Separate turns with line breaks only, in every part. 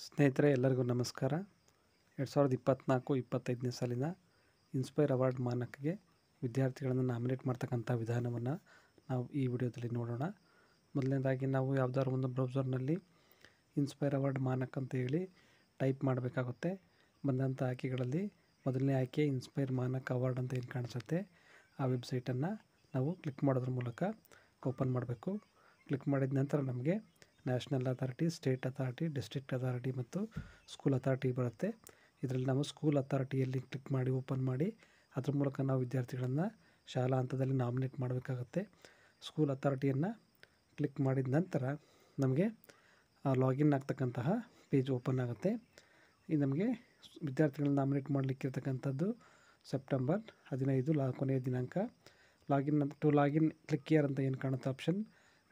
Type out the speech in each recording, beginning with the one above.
ಸ್ನೇಹಿತರೆ ಎಲ್ಲರಿಗೂ ನಮಸ್ಕಾರ. 2024-25ನೇ ಸಾಲಿನ ಇನ್ಸ್ಪೈರ್ ಅವಾರ್ಡ್ ಮಾನಕ್ಗೆ ವಿದ್ಯಾರ್ಥಿಗಳನ್ನು ನಾಮಿನೇಟ್ ಮಾಡ್ತಕ್ಕಂಥ ವಿಧಾನವನ್ನು ನಾವು ಈ ವಿಡಿಯೋದಲ್ಲಿ ನೋಡೋಣ. ಮೊದಲನೇದಾಗಿ ನಾವು ಯಾವುದಾದ್ರು ಒಂದು ಬ್ರೌಸರ್ನಲ್ಲಿ ಇನ್ಸ್ಪೈರ್ ಅವಾರ್ಡ್ ಮಾನಕ್ ಅಂತ ಹೇಳಿ ಟೈಪ್ ಮಾಡಬೇಕಾಗುತ್ತೆ. ಬಂದಂಥ ಆಯ್ಕೆಗಳಲ್ಲಿ ಮೊದಲನೇ ಆಯ್ಕೆ ಇನ್ಸ್ಪೈರ್ ಮಾನಕ್ ಅವಾರ್ಡ್ ಅಂತ ಏನು ಕಾಣಿಸುತ್ತೆ ಆ ವೆಬ್ಸೈಟನ್ನು ನಾವು ಕ್ಲಿಕ್ ಮಾಡೋದ್ರ ಮೂಲಕ ಓಪನ್ ಮಾಡಬೇಕು. ಕ್ಲಿಕ್ ಮಾಡಿದ ನಂತರ ನಮಗೆ national authority, state authority, district authority ಮತ್ತು ಸ್ಕೂಲ್ ಅಥಾರಿಟಿ ಬರುತ್ತೆ. ಇದರಲ್ಲಿ ನಾವು ಸ್ಕೂಲ್ ಅಥಾರಿಟಿಯಲ್ಲಿ ಕ್ಲಿಕ್ ಮಾಡಿ ಓಪನ್ ಮಾಡಿ ಅದ್ರ ಮೂಲಕ ನಾವು ವಿದ್ಯಾರ್ಥಿಗಳನ್ನು ಶಾಲಾ ಹಂತದಲ್ಲಿ ನಾಮಿನೇಟ್ ಮಾಡಬೇಕಾಗುತ್ತೆ. ಸ್ಕೂಲ್ ಅಥಾರಿಟಿಯನ್ನು ಕ್ಲಿಕ್ ಮಾಡಿದ ನಂತರ ನಮಗೆ ಲಾಗಿನ್ ಆಗ್ತಕ್ಕಂತಹ ಪೇಜ್ ಓಪನ್ ಆಗುತ್ತೆ. ಇದು ನಮಗೆ ವಿದ್ಯಾರ್ಥಿಗಳನ್ನ ನಾಮಿನೇಟ್ ಮಾಡಲಿಕ್ಕಿರ್ತಕ್ಕಂಥದ್ದು ಸೆಪ್ಟೆಂಬರ್ 15 ಕೊನೆಯ ದಿನಾಂಕ. ಲಾಗಿನ್ ಕ್ಲಿಕ್ ಹಿಯರ್ ಅಂತ ಏನು ಕಾಣುತ್ತೆ ಆಪ್ಷನ್,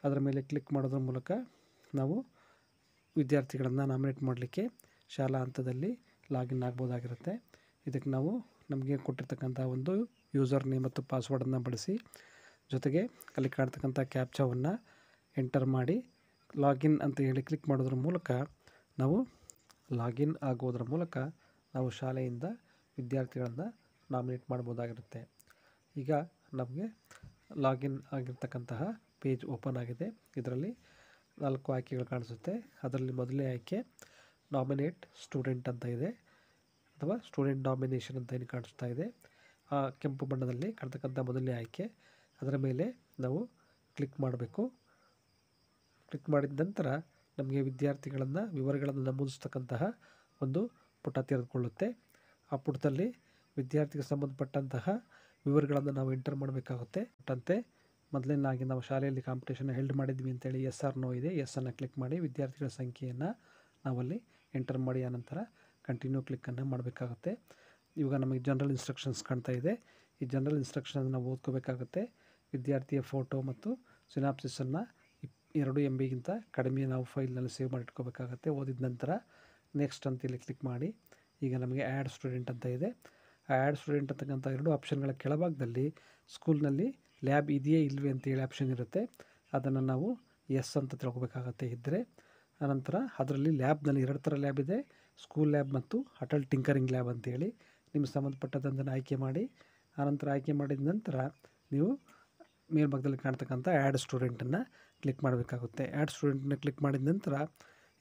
ಅದರ ಮೇಲೆ ಕ್ಲಿಕ್ ಮಾಡೋದ್ರ ಮೂಲಕ ನಾವು ವಿದ್ಯಾರ್ಥಿಗಳನ್ನು ನಾಮಿನೇಟ್ ಮಾಡಲಿಕ್ಕೆ ಶಾಲಾ ಹಂತದಲ್ಲಿ ಲಾಗಿನ್ ಆಗ್ಬೋದಾಗಿರುತ್ತೆ. ಇದಕ್ಕೆ ನಾವು ನಮಗೆ ಕೊಟ್ಟಿರ್ತಕ್ಕಂಥ ಒಂದು ಯೂಸರ್ ನೇಮ್ ಮತ್ತು ಪಾಸ್ವರ್ಡನ್ನು ಬಳಸಿ ಜೊತೆಗೆ ಅಲ್ಲಿ ಕಾಣ್ತಕ್ಕಂಥ ಕ್ಯಾಪ್ಚಾವನ್ನು ಎಂಟರ್ ಮಾಡಿ ಲಾಗಿನ್ ಅಂತ ಹೇಳಿ ಕ್ಲಿಕ್ ಮಾಡೋದ್ರ ಮೂಲಕ ನಾವು ಲಾಗಿನ್ ಆಗೋದ್ರ ಮೂಲಕ ನಾವು ಶಾಲೆಯಿಂದ ವಿದ್ಯಾರ್ಥಿಗಳನ್ನು ನಾಮಿನೇಟ್ ಮಾಡ್ಬೋದಾಗಿರುತ್ತೆ. ಈಗ ನಮಗೆ ಲಾಗಿನ್ ಆಗಿರ್ತಕ್ಕಂತಹ ಪೇಜ್ ಓಪನ್ ಆಗಿದೆ. ಇದರಲ್ಲಿ 4 ಆಯ್ಕೆಗಳು ಕಾಣಿಸುತ್ತೆ. ಅದರಲ್ಲಿ ಮೊದಲನೇ ಆಯ್ಕೆ ನಾಮಿನೇಟ್ ಸ್ಟೂಡೆಂಟ್ ಅಂತ ಇದೆ, ಅಥವಾ ಸ್ಟೂಡೆಂಟ್ ನಾಮಿನೇಷನ್ ಅಂತ ಏನು ಕಾಣಿಸ್ತಾ ಇದೆ. ಆ ಕೆಂಪು ಬಣ್ಣದಲ್ಲಿ ಕಾಣ್ತಕ್ಕಂಥ ಮೊದಲನೇ ಆಯ್ಕೆ, ಅದರ ಮೇಲೆ ನಾವು ಕ್ಲಿಕ್ ಮಾಡಬೇಕು. ಕ್ಲಿಕ್ ಮಾಡಿದ ನಂತರ ನಮಗೆ ವಿದ್ಯಾರ್ಥಿಗಳನ್ನು ವಿವರಗಳನ್ನು ನಮೂದಿಸ್ತಕ್ಕಂತಹ ಒಂದು ಪುಟ ತೆರೆದುಕೊಳ್ಳುತ್ತೆ. ಆ ಪುಟದಲ್ಲಿ ವಿದ್ಯಾರ್ಥಿಗೆ ಸಂಬಂಧಪಟ್ಟಂತಹ ವಿವರಗಳನ್ನು ನಾವು ಎಂಟರ್ ಮಾಡಬೇಕಾಗುತ್ತೆ. ಅಂತೆ ಮೊದಲನೇದಾಗಿ ನಾವು ಶಾಲೆಯಲ್ಲಿ ಕಾಂಪಿಟೇಷನ್ ಹೆಲ್ಡ್ ಮಾಡಿದ್ವಿ ಅಂತೇಳಿ ಎಸ್ ಆರ್ ನೋ ಇದೆ. ಎಸ್ ಅನ್ನು ಕ್ಲಿಕ್ ಮಾಡಿ ವಿದ್ಯಾರ್ಥಿಗಳ ಸಂಖ್ಯೆಯನ್ನು ನಾವಲ್ಲಿ ಎಂಟರ್ ಮಾಡಿ ಆನಂತರ ಕಂಟಿನ್ಯೂ ಕ್ಲಿಕ್ಕನ್ನು ಮಾಡಬೇಕಾಗುತ್ತೆ. ಇವಾಗ ನಮಗೆ ಜನರಲ್ ಇನ್ಸ್ಟ್ರಕ್ಷನ್ಸ್ ಕಾಣ್ತಾ ಇದೆ. ಈ ಜನರಲ್ ಇನ್ಸ್ಟ್ರಕ್ಷನ್ ನಾವು ಓದ್ಕೋಬೇಕಾಗುತ್ತೆ. ವಿದ್ಯಾರ್ಥಿಯ ಫೋಟೋ ಮತ್ತು ಸಿನಾಪ್ಸಿಸನ್ನು 2 MB ಕಡಿಮೆ ನಾವು ಫೈಲ್ನಲ್ಲಿ ಸೇವ್ ಮಾಡಿಟ್ಕೋಬೇಕಾಗುತ್ತೆ. ಓದಿದ ನಂತರ ನೆಕ್ಸ್ಟ್ ಅಂತೇಳಿ ಕ್ಲಿಕ್ ಮಾಡಿ ಈಗ ನಮಗೆ ಆ್ಯಡ್ ಸ್ಟೂಡೆಂಟ್ ಅಂತ ಇದೆ. ಆ ಆ್ಯಡ್ ಸ್ಟೂಡೆಂಟ್ ಅಂತಕ್ಕಂಥ 2 ಆಪ್ಷನ್ಗಳ ಕೆಳಭಾಗದಲ್ಲಿ ಸ್ಕೂಲ್ನಲ್ಲಿ ಲ್ಯಾಬ್ ಇದೆಯೇ ಇಲ್ವೇ ಅಂತೇಳಿ ಆಪ್ಷನ್ ಇರುತ್ತೆ. ಅದನ್ನು ನಾವು ಎಸ್ ಅಂತ ತಿಳ್ಕೊಬೇಕಾಗತ್ತೆ ಇದ್ದರೆ. ಆನಂತರ ಅದರಲ್ಲಿ ಲ್ಯಾಬ್ನಲ್ಲಿ 2 ಥರ ಲ್ಯಾಬ್ ಇದೆ, ಸ್ಕೂಲ್ ಲ್ಯಾಬ್ ಮತ್ತು ಅಟಲ್ ಟಿಂಕರಿಂಗ್ ಲ್ಯಾಬ್ ಅಂತೇಳಿ. ನಿಮಗೆ ಸಂಬಂಧಪಟ್ಟದ್ದನ್ನು ಆಯ್ಕೆ ಮಾಡಿ ಆನಂತರ ಆಯ್ಕೆ ಮಾಡಿದ ನಂತರ ನೀವು ಮೇಲ್ಭಾಗದಲ್ಲಿ ಕಾಣ್ತಕ್ಕಂಥ ಆ್ಯಡ್ ಸ್ಟೂಡೆಂಟನ್ನು ಕ್ಲಿಕ್ ಮಾಡಬೇಕಾಗುತ್ತೆ. ಆ್ಯಡ್ ಸ್ಟೂಡೆಂಟನ್ನು ಕ್ಲಿಕ್ ಮಾಡಿದ ನಂತರ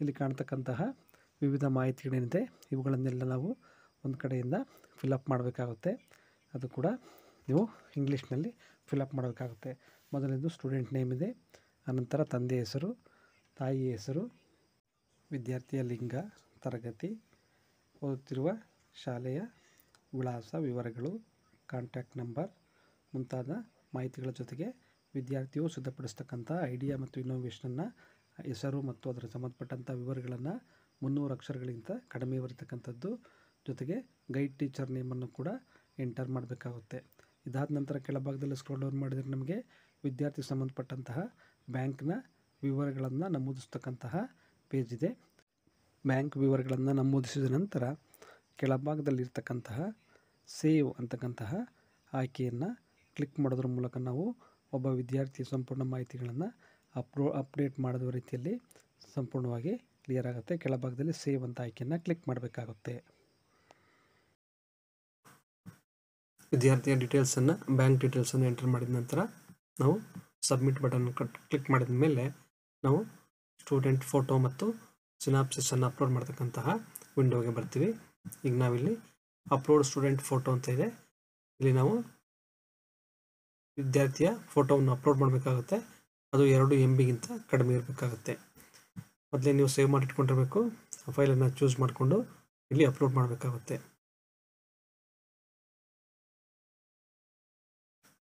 ಇಲ್ಲಿ ಕಾಣ್ತಕ್ಕಂತಹ ವಿವಿಧ ಮಾಹಿತಿಗಳೇನಿದೆ ಇವುಗಳನ್ನೆಲ್ಲ ನಾವು ಒಂದು ಕಡೆಯಿಂದ ಫಿಲಪ್ ಮಾಡಬೇಕಾಗುತ್ತೆ. ಅದು ಕೂಡ ನೀವು ಇಂಗ್ಲೀಷ್ನಲ್ಲಿ ಫಿಲಪ್ ಮಾಡಬೇಕಾಗುತ್ತೆ. ಮೊದಲನೇದು ಸ್ಟೂಡೆಂಟ್ ನೇಮ್ ಇದೆ, ಅನಂತರ ತಂದೆ ಹೆಸರು, ತಾಯಿ ಹೆಸರು, ವಿದ್ಯಾರ್ಥಿಯ ಲಿಂಗ, ತರಗತಿ, ಓದುತ್ತಿರುವ ಶಾಲೆಯ ವಿಳಾಸ, ವಿವರಗಳು, ಕಾಂಟ್ಯಾಕ್ಟ್ ನಂಬರ್ ಮುಂತಾದ ಮಾಹಿತಿಗಳ ಜೊತೆಗೆ ವಿದ್ಯಾರ್ಥಿಯು ಸಿದ್ಧಪಡಿಸ್ತಕ್ಕಂಥ ಐಡಿಯಾ ಮತ್ತು ಇನ್ನೋವೇಷನನ್ನು ಹೆಸರು ಮತ್ತು ಅದರ ಸಂಬಂಧಪಟ್ಟಂಥ ವಿವರಗಳನ್ನು 300 ಅಕ್ಷರಗಳಿಗಿಂತ ಕಡಿಮೆ ಬರತಕ್ಕಂಥದ್ದು, ಜೊತೆಗೆ ಗೈಡ್ ಟೀಚರ್ ನೇಮನ್ನು ಕೂಡ ಎಂಟರ್ ಮಾಡಬೇಕಾಗುತ್ತೆ. ಇದಾದ ನಂತರ ಕೆಳಭಾಗದಲ್ಲಿ ಸ್ಕ್ರೋಲ್ ಡೌನ್ ಮಾಡಿದರೆ ನಮಗೆ ವಿದ್ಯಾರ್ಥಿಗೆ ಸಂಬಂಧಪಟ್ಟಂತಹ ಬ್ಯಾಂಕ್ನ ವಿವರಗಳನ್ನು ನಮೂದಿಸ್ತಕ್ಕಂತಹ ಪೇಜ್ ಇದೆ. ಬ್ಯಾಂಕ್ ವಿವರಗಳನ್ನು ನಮೂದಿಸಿದ ನಂತರ ಕೆಳಭಾಗದಲ್ಲಿರ್ತಕ್ಕಂತಹ ಸೇವ್ ಅಂತಕ್ಕಂತಹ ಆಯ್ಕೆಯನ್ನು ಕ್ಲಿಕ್ ಮಾಡೋದ್ರ ಮೂಲಕ ನಾವು ಒಬ್ಬ ವಿದ್ಯಾರ್ಥಿಯ ಸಂಪೂರ್ಣ ಮಾಹಿತಿಗಳನ್ನು ಅಪ್ಡೇಟ್ ಮಾಡಿದ ರೀತಿಯಲ್ಲಿ ಸಂಪೂರ್ಣವಾಗಿ ಕ್ಲಿಯರ್ ಆಗುತ್ತೆ. ಕೆಳಭಾಗದಲ್ಲಿ ಸೇವ್ ಅಂತ ಆಯ್ಕೆಯನ್ನು ಕ್ಲಿಕ್ ಮಾಡಬೇಕಾಗುತ್ತೆ. ವಿದ್ಯಾರ್ಥಿಯ ಡೀಟೇಲ್ಸನ್ನು, ಬ್ಯಾಂಕ್ ಡೀಟೇಲ್ಸನ್ನು ಎಂಟರ್ ಮಾಡಿದ ನಂತರ ನಾವು ಸಬ್ಮಿಟ್ ಬಟನ್ ಕ್ಲಿಕ್ ಮಾಡಿದ ಮೇಲೆ ನಾವು ಸ್ಟೂಡೆಂಟ್ ಫೋಟೋ ಮತ್ತು ಸಿನಾಪ್ಸಿಸನ್ನು ಅಪ್ಲೋಡ್ ಮಾಡ್ತಕ್ಕಂತಹ ವಿಂಡೋಗೆ ಬರ್ತೀವಿ. ಈಗ ನಾವಿಲ್ಲಿ ಅಪ್ಲೋಡ್ ಸ್ಟೂಡೆಂಟ್ ಫೋಟೋ ಅಂತ ಇದೆ. ಇಲ್ಲಿ ನಾವು ವಿದ್ಯಾರ್ಥಿಯ ಫೋಟೋವನ್ನು ಅಪ್ಲೋಡ್ ಮಾಡಬೇಕಾಗುತ್ತೆ. ಅದು 2 MB ಕಡಿಮೆ ಇರಬೇಕಾಗುತ್ತೆ. ಮೊದಲೇ ನೀವು ಸೇವ್ ಮಾಡಿಟ್ಕೊಂಡಿರಬೇಕು. ಆ ಫೈಲನ್ನು ಚೂಸ್ ಮಾಡಿಕೊಂಡು ಇಲ್ಲಿ ಅಪ್ಲೋಡ್ ಮಾಡಬೇಕಾಗುತ್ತೆ.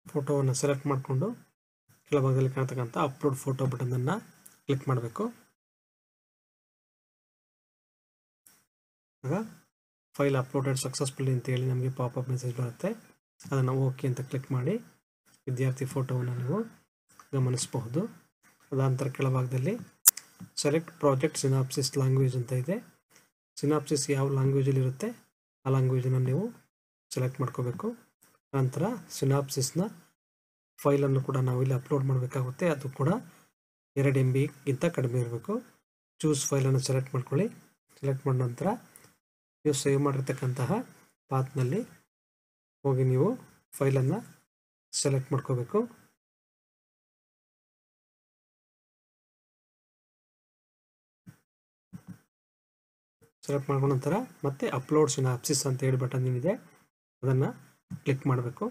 ಫೋಟೋವನ್ನು ಸೆಲೆಕ್ಟ್ ಮಾಡಿಕೊಂಡು ಕೆಳಭಾಗದಲ್ಲಿ ಕಾಣ್ತಕ್ಕಂಥ ಅಪ್ಲೋಡ್ ಫೋಟೋ ಬಟನನ್ನು ಕ್ಲಿಕ್ ಮಾಡಬೇಕು. ಆಗ ಫೈಲ್ ಅಪ್ಲೋಡೆಡ್ ಸಕ್ಸಸ್ಫುಲಿ ಅಂತೇಳಿ ನಮಗೆ ಪಾಪಪ್ ಮೆಸೇಜ್ ಬರುತ್ತೆ. ಅದನ್ನು ಓಕೆ ಅಂತ ಕ್ಲಿಕ್ ಮಾಡಿ ವಿದ್ಯಾರ್ಥಿ ಫೋಟೋವನ್ನು ನೀವು ಗಮನಿಸಬಹುದು. ಅದಾನಂತರ ಕೆಳಭಾಗದಲ್ಲಿ ಸೆಲೆಕ್ಟ್ ಪ್ರಾಜೆಕ್ಟ್ ಸಿನಾಪ್ಸಿಸ್ ಲ್ಯಾಂಗ್ವೇಜ್ ಅಂತ ಇದೆ. ಸಿನಾಪ್ಸಿಸ್ ಯಾವ ಲ್ಯಾಂಗ್ವೇಜಲ್ಲಿ ಇರುತ್ತೆ ಆ ಲ್ಯಾಂಗ್ವೇಜನ್ನು ನೀವು ಸೆಲೆಕ್ಟ್ ಮಾಡ್ಕೋಬೇಕು. ನಂತರ ಸಿನಾಪ್ಸಿಸ್ನ ಫೈಲನ್ನು ಕೂಡ ನಾವು ಇಲ್ಲಿ ಅಪ್ಲೋಡ್ ಮಾಡಬೇಕಾಗುತ್ತೆ. ಅದು ಕೂಡ 2 MB ಕಡಿಮೆ ಇರಬೇಕು. ಚೂಸ್ ಫೈಲನ್ನು ಸೆಲೆಕ್ಟ್ ಮಾಡ್ಕೊಳ್ಳಿ. ಸೆಲೆಕ್ಟ್ ಮಾಡಿದ ನಂತರ ನೀವು ಸೇವ್ ಮಾಡಿರ್ತಕ್ಕಂತಹ ಪಾತ್ನಲ್ಲಿ ಹೋಗಿ ನೀವು ಫೈಲನ್ನು ಸೆಲೆಕ್ಟ್ ಮಾಡ್ಕೋಬೇಕು. ಸೆಲೆಕ್ಟ್ ಮಾಡ್ಕೊಂಡ ನಂತರ ಮತ್ತೆ ಅಪ್ಲೋಡ್ ಸಿನಾಪ್ಸಿಸ್ ಅಂತ ಹೇಳಿ ಬಟನ್ ಏನಿದೆ ಅದನ್ನು ಕ್ಲಿಕ್ ಮಾಡಬೇಕು.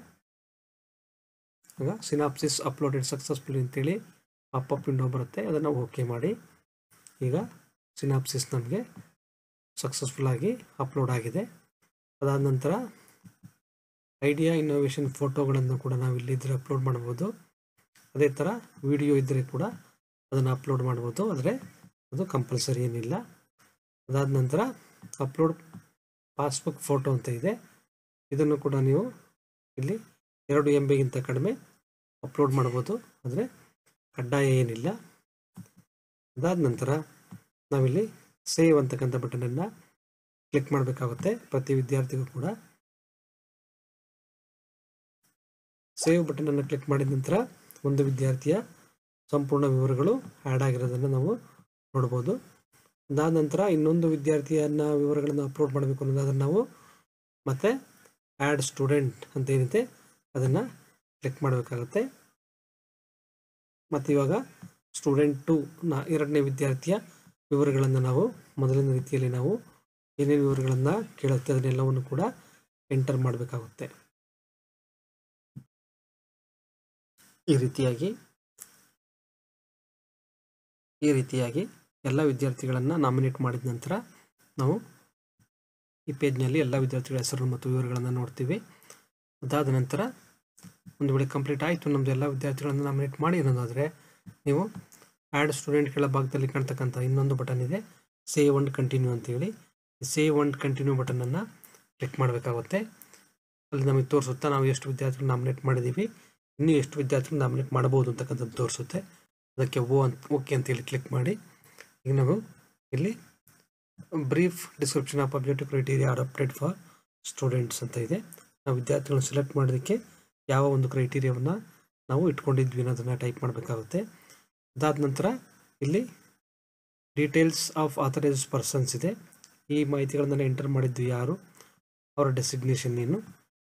ಆಗ ಸಿನಾಪ್ಸಿಸ್ ಅಪ್ಲೋಡೆಡ್ ಸಕ್ಸಸ್ಫುಲಿ ಅಂತೇಳಿ ಪಾಪಪ್ ವಿಂಡೋ ಬರುತ್ತೆ, ಅದನ್ನು ಓಕೆ ಮಾಡಿ. ಈಗ ಸಿನಾಪ್ಸಿಸ್ ನಮಗೆ ಸಕ್ಸಸ್ಫುಲ್ ಆಗಿ ಅಪ್ಲೋಡ್ ಆಗಿದೆ. ಅದಾದ ನಂತರ ಐಡಿಯಾ ಇನ್ನೋವೇಷನ್ ಫೋಟೋಗಳನ್ನು ಕೂಡ ನಾವು ಇಲ್ಲಿದ್ದರೆ ಅಪ್ಲೋಡ್ ಮಾಡ್ಬೋದು. ಅದೇ ಥರ ವಿಡಿಯೋ ಇದ್ದರೆ ಕೂಡ ಅದನ್ನು ಅಪ್ಲೋಡ್ ಮಾಡ್ಬೋದು, ಆದರೆ ಅದು ಕಂಪಲ್ಸರಿ ಏನಿಲ್ಲ. ಅದಾದ ನಂತರ ಅಪ್ಲೋಡ್ ಪಾಸ್ಬುಕ್ ಫೋಟೋ ಅಂತ ಇದೆ, ಇದನ್ನು ಕೂಡ ನೀವು ಇಲ್ಲಿ 2 MB ಕಡಿಮೆ ಅಪ್ಲೋಡ್ ಮಾಡ್ಬೋದು, ಆದರೆ ಕಡ್ಡಾಯ ಏನಿಲ್ಲ. ಅದಾದ ನಂತರ ನಾವಿಲ್ಲಿ ಸೇವ್ ಅಂತಕ್ಕಂಥ ಬಟನನ್ನು ಕ್ಲಿಕ್ ಮಾಡಬೇಕಾಗುತ್ತೆ. ಪ್ರತಿ ವಿದ್ಯಾರ್ಥಿಗೂ ಕೂಡ ಸೇವ್ ಬಟನನ್ನು ಕ್ಲಿಕ್ ಮಾಡಿದ ನಂತರ ಒಂದು ವಿದ್ಯಾರ್ಥಿಯ ಸಂಪೂರ್ಣ ವಿವರಗಳು ಆ್ಯಡ್ ಆಗಿರೋದನ್ನು ನಾವು ನೋಡ್ಬೋದು. ಅದಾದ ನಂತರ ಇನ್ನೊಂದು ವಿದ್ಯಾರ್ಥಿಯನ್ನ ವಿವರಗಳನ್ನು ಅಪ್ಲೋಡ್ ಮಾಡಬೇಕು ಅನ್ನೋದಾದ್ರೆ ನಾವು ಮತ್ತೆ ಆ್ಯಡ್ ಸ್ಟೂಡೆಂಟ್ ಅಂತ ಏನಿದೆ ಅದನ್ನು ಕ್ಲಿಕ್ ಮಾಡಬೇಕಾಗುತ್ತೆ. ಮತ್ತು ಇವಾಗ ಸ್ಟೂಡೆಂಟ್ 2 2ನೇ ವಿದ್ಯಾರ್ಥಿಯ ವಿವರಗಳನ್ನು ನಾವು ಮೊದಲಿನ ರೀತಿಯಲ್ಲಿ ನಾವು ಏನೇನು ವಿವರಗಳನ್ನು ಕೇಳುತ್ತೆ ಅದನ್ನೆಲ್ಲವನ್ನು ಕೂಡ ಎಂಟರ್ ಮಾಡಬೇಕಾಗುತ್ತೆ. ಈ ರೀತಿಯಾಗಿ ಎಲ್ಲ ವಿದ್ಯಾರ್ಥಿಗಳನ್ನು ನಾಮಿನೇಟ್ ಮಾಡಿದ ನಂತರ ನಾವು ಈ ಪೇಜ್ನಲ್ಲಿ ಎಲ್ಲ ವಿದ್ಯಾರ್ಥಿಗಳ ಹೆಸರು ಮತ್ತು ವಿವರಗಳನ್ನು ನೋಡ್ತೀವಿ. ಅದಾದ ನಂತರ ಒಂದು ವೇಳೆ ಕಂಪ್ಲೀಟ್ ಆಯಿತು ನಮ್ಮದು ಎಲ್ಲ ವಿದ್ಯಾರ್ಥಿಗಳನ್ನು ನಾಮಿನೇಟ್ ಮಾಡಿ ಅನ್ನೋದಾದರೆ ನೀವು ಆ್ಯಡ್ ಸ್ಟೂಡೆಂಟ್ ಕೆಳಭಾಗದಲ್ಲಿ ಕಾಣ್ತಕ್ಕಂಥ ಇನ್ನೊಂದು ಬಟನ್ ಇದೆ, ಸೇವ್ ಅಂಡ್ ಕಂಟಿನ್ಯೂ ಅಂತೇಳಿ. ಸೇವ್ ಅಂಡ್ ಕಂಟಿನ್ಯೂ ಬಟನನ್ನು ಕ್ಲಿಕ್ ಮಾಡಬೇಕಾಗುತ್ತೆ. ಅಲ್ಲಿ ನಮಗೆ ತೋರಿಸುತ್ತಾ ನಾವು ಎಷ್ಟು ವಿದ್ಯಾರ್ಥಿಗಳು ನಾಮಿನೇಟ್ ಮಾಡಿದ್ದೀವಿ, ಇನ್ನೂ ಎಷ್ಟು ವಿದ್ಯಾರ್ಥಿಗಳು ನಾಮಿನೇಟ್ ಮಾಡಬಹುದು ಅಂತಕ್ಕಂಥದ್ದು ತೋರಿಸುತ್ತೆ. ಅದಕ್ಕೆ ಓಕೆ ಅಂತೇಳಿ ಕ್ಲಿಕ್ ಮಾಡಿ. ಈಗ ನಾವು ಇಲ್ಲಿ brief description of objective criteria adapted for students ಅಂತ ಇದೆ. ನಾವು ವಿದ್ಯಾರ್ಥಿಗಳನ್ನು ಸೆಲೆಕ್ಟ್ ಮಾಡೋದಕ್ಕೆ ಯಾವ ಒಂದು ಕ್ರೈಟೀರಿಯಾವನ್ನು ನಾವು ಇಟ್ಕೊಂಡಿದ್ವಿ ಅನ್ನೋದನ್ನು ಟೈಪ್ ಮಾಡಬೇಕಾಗುತ್ತೆ. ಅದಾದ ನಂತರ ಇಲ್ಲಿ ಡೀಟೇಲ್ಸ್ ಆಫ್ ಆಥರೈಸ್ಡ್ ಪರ್ಸನ್ಸ್ ಇದೆ. ಈ ಮಾಹಿತಿಗಳನ್ನು ಎಂಟರ್ ಮಾಡಿದ್ವಿ, ಯಾರು, ಅವರ ಡೆಸಿಗ್ನೇಷನ್ ಏನು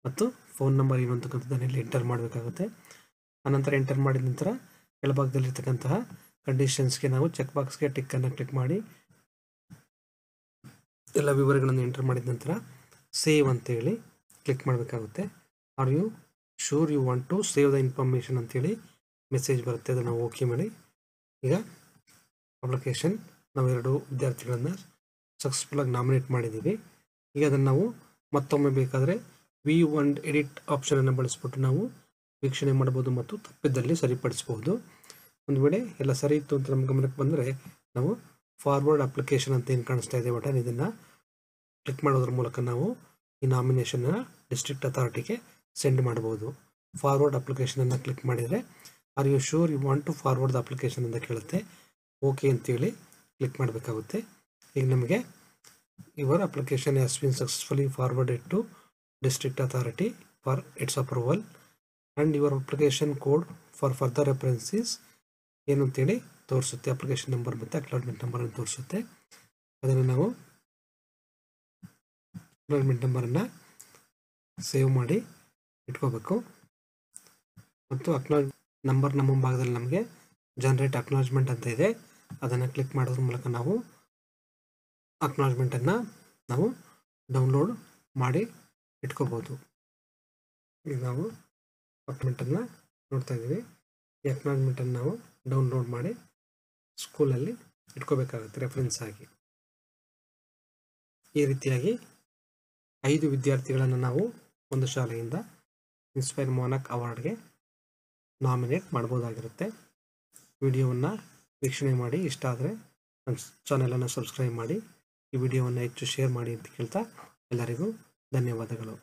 ಮತ್ತು ಫೋನ್ ನಂಬರ್ ಏನು ಅಂತಕ್ಕಂಥದ್ದನ್ನು ಇಲ್ಲಿ ಎಂಟರ್ ಮಾಡಬೇಕಾಗುತ್ತೆ. ಆನಂತರ ಎಂಟರ್ ಮಾಡಿದ ನಂತರ ಕೆಳಭಾಗದಲ್ಲಿರ್ತಕ್ಕಂತಹ ಕಂಡೀಷನ್ಸ್ಗೆ ನಾವು ಚೆಕ್ ಬಾಕ್ಸ್ಗೆ ಟಿಕ್ಕನ್ನು ಕ್ಲಿಕ್ ಮಾಡಿ ಎಲ್ಲ ವಿವರಗಳನ್ನು ಎಂಟರ್ ಮಾಡಿದ ನಂತರ ಸೇವ್ ಅಂತೇಳಿ ಕ್ಲಿಕ್ ಮಾಡಬೇಕಾಗುತ್ತೆ. Are you sure you want to save the information ಅಂತೇಳಿ ಮೆಸೇಜ್ ಬರುತ್ತೆ, ಅದನ್ನು ಓಕೆ ಮಾಡಿ. ಈಗ ಅಪ್ಲಿಕೇಶನ್ ನಾವು 2 ವಿದ್ಯಾರ್ಥಿಗಳನ್ನು ಸಕ್ಸಸ್ಫುಲ್ಲಾಗಿ ನಾಮಿನೇಟ್ ಮಾಡಿದ್ದೀವಿ. ಈಗ ಅದನ್ನು ನಾವು ಮತ್ತೊಮ್ಮೆ ಬೇಕಾದರೆ ವ್ಯೂ ಅಂಡ್ ಎಡಿಟ್ ಆಪ್ಷನನ್ನು ಬಳಸ್ಬಿಟ್ಟು ನಾವು ವೀಕ್ಷಣೆ ಮಾಡ್ಬೋದು ಮತ್ತು ತಪ್ಪಿದ್ದಲ್ಲಿ ಸರಿಪಡಿಸ್ಬೋದು. ಒಂದು ವೇಳೆ ಎಲ್ಲ ಸರಿ ಇತ್ತು ಅಂತ ನಮ್ಮ ಗಮನಕ್ಕೆ ಬಂದರೆ ನಾವು ಫಾರ್ವರ್ಡ್ ಅಪ್ಲಿಕೇಶನ್ ಅಂತ ಏನು ಕಾಣಿಸ್ತಾ ಇದೆ ಬಟನ್, ಇದನ್ನು ಕ್ಲಿಕ್ ಮಾಡೋದ್ರ ಮೂಲಕ ನಾವು ಈ ನಾಮಿನೇಷನ್ನ ಡಿಸ್ಟ್ರಿಕ್ಟ್ ಅಥಾರಿಟಿಗೆ ಸೆಂಡ್ ಮಾಡ್ಬೋದು. ಫಾರ್ವರ್ಡ್ ಅಪ್ಲಿಕೇಶನನ್ನು ಕ್ಲಿಕ್ ಮಾಡಿದರೆ are you sure you want to forward the application ಅಂತ ಕೇಳುತ್ತೆ, ಓಕೆ ಅಂತೇಳಿ ಕ್ಲಿಕ್ ಮಾಡಬೇಕಾಗುತ್ತೆ. ಈಗ ನಮಗೆ your application has been successfully forwarded to district authority for its approval and your application code for further references ಏನು ಅಂತೇಳಿ ತೋರಿಸುತ್ತೆ. ಅಪ್ಲಿಕೇಶನ್ ನಂಬರ್ ಮತ್ತು ಅಕ್ನಾಲಜ್ಮೆಂಟ್ ನಂಬರನ್ನು ತೋರಿಸುತ್ತೆ. ಅದನ್ನು ನಾವು ಅಕ್ನಾಲಜ್ಮೆಂಟ್ ನಂಬರನ್ನು ಸೇವ್ ಮಾಡಿ ಇಟ್ಕೋಬೇಕು. ಮತ್ತು ಅಕ್ನಾಲಜ್ ನಂಬರ್ ನಮ್ಮ ಭಾಗದಲ್ಲಿ ನಮಗೆ ಜನರೇಟ್ ಅಕ್ನಾಲಜ್ಮೆಂಟ್ ಅಂತ ಇದೆ, ಅದನ್ನು ಕ್ಲಿಕ್ ಮಾಡೋದ್ರ ಮೂಲಕ ನಾವು ಅಕ್ನಾಲಜ್ಮೆಂಟನ್ನು ನಾವು ಡೌನ್ಲೋಡ್ ಮಾಡಿ ಇಟ್ಕೋಬೋದು. ಈಗ ನಾವು ಅಕ್ನಾಲಜ್ಮೆಂಟನ್ನು ನೋಡ್ತಾ ಇದ್ದೀವಿ. ಈ ಅಕ್ನಾಲಜ್ಮೆಂಟನ್ನು ನಾವು ಡೌನ್ಲೋಡ್ ಮಾಡಿ ಸ್ಕೂಲಲ್ಲಿ ಇಟ್ಕೋಬೇಕಾಗುತ್ತೆ ರೆಫರೆನ್ಸ್ ಆಗಿ. ಈ ರೀತಿಯಾಗಿ 5 ವಿದ್ಯಾರ್ಥಿಗಳನ್ನು ನಾವು ಒಂದು ಶಾಲೆಯಿಂದ ಇನ್ಸ್ಪೈರ್ ಮೊನಾರ್ಕ್ ಅವಾರ್ಡ್ಗೆ ನಾಮಿನೇಟ್ ಮಾಡ್ಬೋದಾಗಿರುತ್ತೆ. ವಿಡಿಯೋವನ್ನು ವೀಕ್ಷಣೆ ಮಾಡಿ, ಇಷ್ಟ ಆದರೆ ನನ್ನ ಚಾನಲನ್ನು ಸಬ್ಸ್ಕ್ರೈಬ್ ಮಾಡಿ, ಈ ವಿಡಿಯೋವನ್ನು ಹೆಚ್ಚು ಶೇರ್ ಮಾಡಿ ಅಂತ ಕೇಳ್ತಾ ಎಲ್ಲರಿಗೂ ಧನ್ಯವಾದಗಳು.